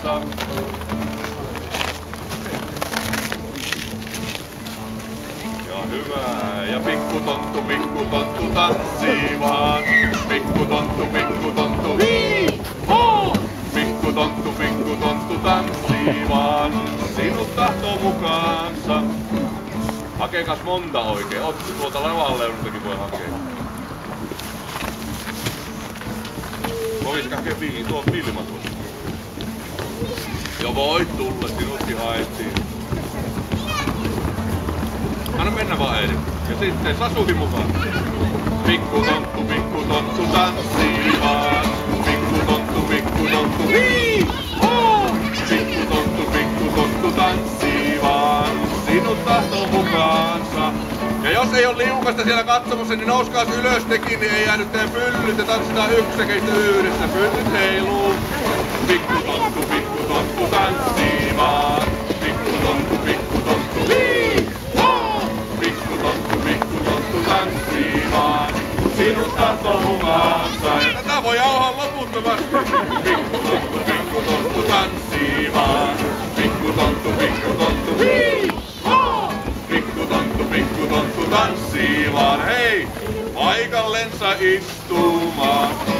mukaansa. Ja hyvä. Ja pikkutonttu tanssii vaan. Pikkutonttu hii hoo! Pikkutonttu tanssii vaan. Sinut tahtoo mukaansa. Hakeekas monta oikein. Ootko tuolta lavan leunustakin voi hakea. Voisiko hakea tuo filma tuossa? Jo voit tulla, sinutkin haettiin. Anna mennä vaan Eeri. Ja sitten Sasukin mukaan. Pikkutonttu tanssii vaan. Pikkutonttu hii hoo! Pikkutonttu tanssii vaan. Sinut tahtoo mukaansa. Ja jos ei ole liukasta siellä katsomossa, niin nouskaas ylös tekin, niin ei jää nyt teidän pyllyt ja tanssitaan yksäkeistä yhdessä. Pyllyt heiluu. Pikkutonttu tanssii vaan. Pikkutonttu hii hoo! Pikkutonttu tanssii vaan. Sinut tahtoo mukaansa. Ja tätä voi jauhaa loputtomasti. Pikkutonttu tanssii vaan. Pikkutonttu hii hoo! Pikkutonttu tanssii vaan. Hei! Paikallensa istumaan.